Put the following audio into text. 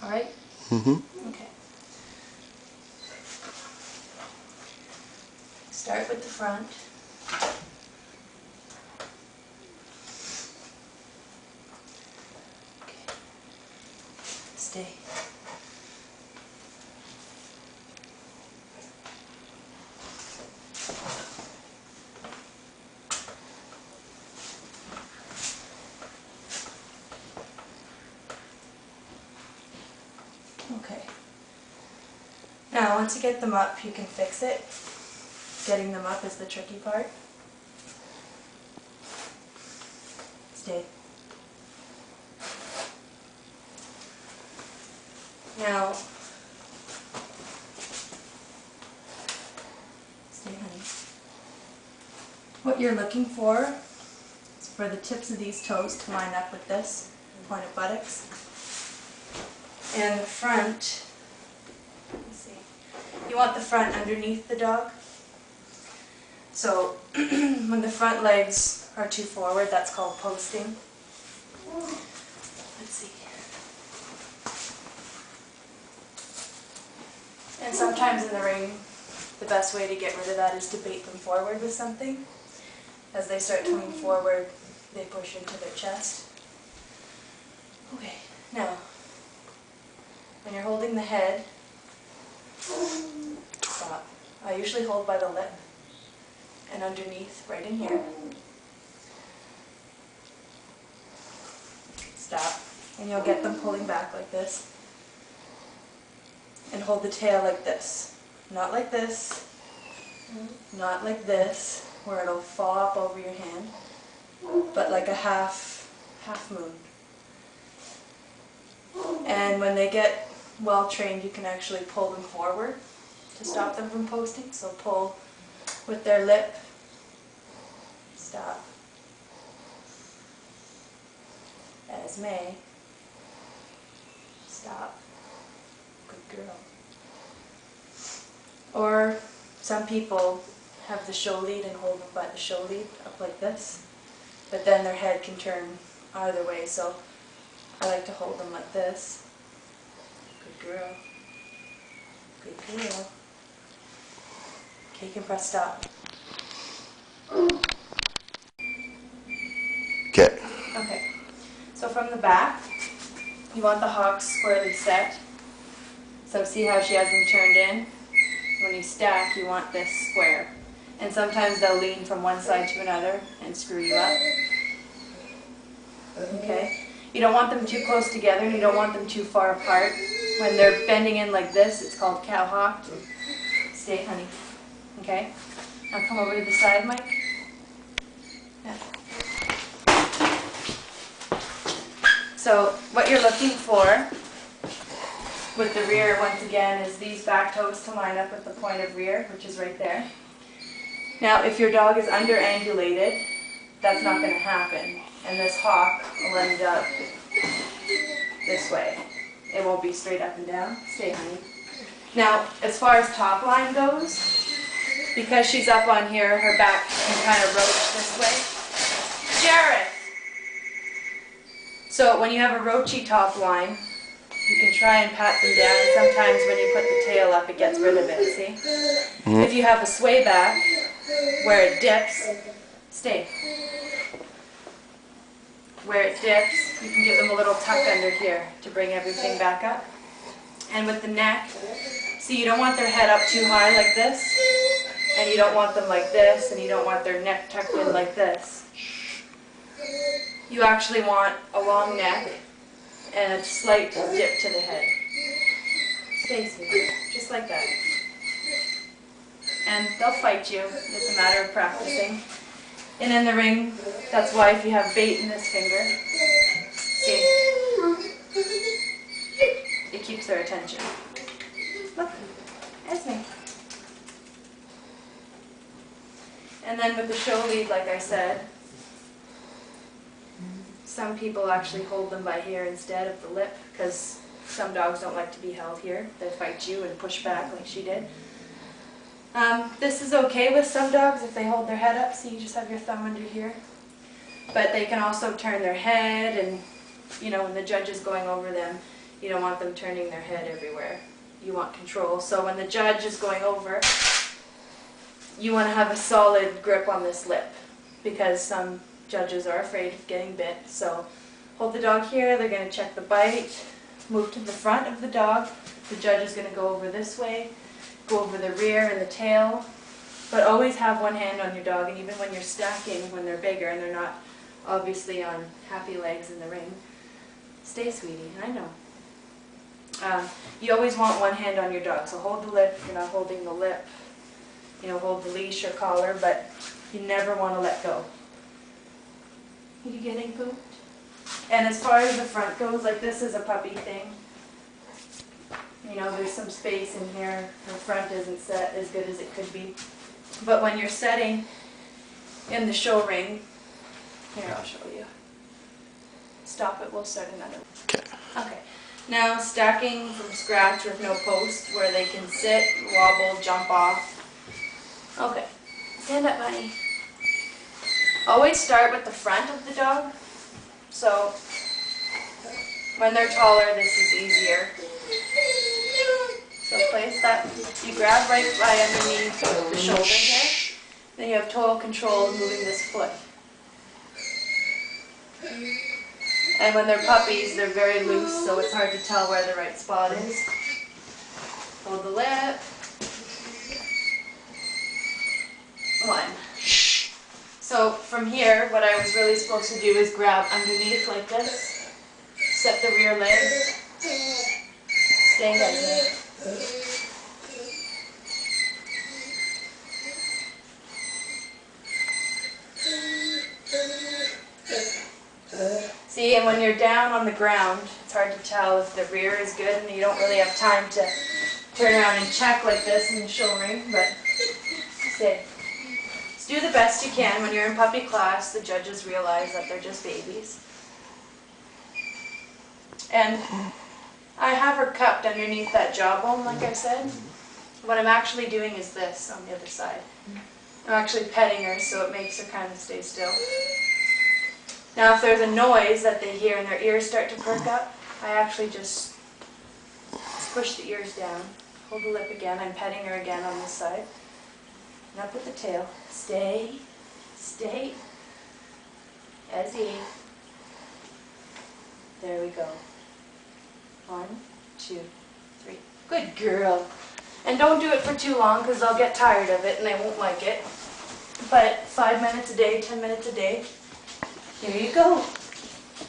All right? Mm-hmm. Okay. Start with the front. Okay. Stay. Okay. Now, once you get them up, you can fix it. Getting them up is the tricky part. Stay. Now, stay, honey. What you're looking for is for the tips of these toes to line up with this, pointed buttocks. And the front, let's see, you want the front underneath the dog. So when the front legs are too forward, that's called posting. Let's see. And sometimes in the ring, the best way to get rid of that is to bait them forward with something. As they start to lean forward, they push into their chest. Okay, now, when you're holding the head, stop. I usually hold by the lip and underneath, right in here. Stop. And you'll get them pulling back like this. And hold the tail like this. Not like this. Not like this, where it'll fall up over your hand. But like a half moon. And when they get well trained, you can actually pull them forward to stop them from posting. So pull with their lip. Stop. Esme. Stop. Good girl. Or some people have the show lead and hold them by the show lead up like this. But then their head can turn either way. So I like to hold them like this. Good girl. Good girl. Okay, you can press stop. Okay. Okay. So from the back, you want the hocks squarely set. So see how she has them turned in? When you stack, you want this square. And sometimes they'll lean from one side to another and screw you up. Okay? You don't want them too close together and you don't want them too far apart. When they're bending in like this, it's called cow-hocked. Stay, honey. Okay? Now come over to the side, Mike. Yeah. So what you're looking for with the rear, once again, is these back toes to line up with the point of rear, which is right there. Now, if your dog is underangulated, that's not going to happen. And this hock will end up this way. It won't be straight up and down. Stay, honey. Now, as far as top line goes, because she's up on here, her back can kind of roach this way. Jareth! So when you have a roachy top line, you can try and pat them down. Sometimes when you put the tail up, it gets rid of it, see? Mm-hmm. If you have a sway back, where it dips, stay. Where it dips, you can give them a little tuck under here to bring everything back up. And with the neck, see, you don't want their head up too high like this, and you don't want them like this, and you don't want their neck tucked in like this. You actually want a long neck and a slight dip to the head. Stay, sweetie, just like that. And they'll fight you. It's a matter of practicing. And in the ring, that's why if you have bait in this finger, see, it keeps their attention. Look, Esme. And then with the show lead, like I said, some people actually hold them by here instead of the lip, because some dogs don't like to be held here. They fight you and push back like she did. This is okay with some dogs if they hold their head up, so you just have your thumb under here. But they can also turn their head, and you know, when the judge is going over them, You don't want them turning their head everywhere. You want control. So when the judge is going over, you want to have a solid grip on this lip, because some judges are afraid of getting bit. So hold the dog here, they're going to check the bite, move to the front of the dog. The judge is going to go over this way, go over the rear and the tail, but always have one hand on your dog, and even when you're stacking, when they're bigger and they're not obviously on happy legs in the ring, stay sweetie, I know. You always want one hand on your dog, so hold the lip if you're not holding the lip. You know, hold the leash or collar, but you never want to let go. Are you getting pooped? And as far as the front goes, like this is a puppy thing. You know, there's some space in here. The front isn't set as good as it could be. But when you're setting in the show ring, here I'll show you. Stop it, we'll start another one. Okay. Now stacking from scratch with no post where they can sit, wobble, jump off. Okay, stand up, honey. Always start with the front of the dog. So when they're taller, this is easier. So place that, you grab right by underneath the shoulder here. Then you have total control of moving this foot. And when they're puppies, they're very loose, so it's hard to tell where the right spot is. Hold the lip. One. So from here, what I was really supposed to do is grab underneath like this, set the rear leg, stay guys. See, and when you're down on the ground, it's hard to tell if the rear is good, and you don't really have time to turn around and check like this in the show ring, but stay. Just do the best you can. When you're in puppy class, the judges realize that they're just babies. And I have her cupped underneath that jawbone, like I said. What I'm actually doing is this on the other side. I'm actually petting her, so it makes her kind of stay still. Now if there's a noise that they hear and their ears start to perk up, I actually just push the ears down, hold the lip again, I'm petting her again on this side. And up with the tail. Stay, stay, Ezzy. There we go. 1, 2, 3. Good girl. And don't do it for too long because they'll get tired of it and they won't like it. But 5 minutes a day, 10 minutes a day. Here you go.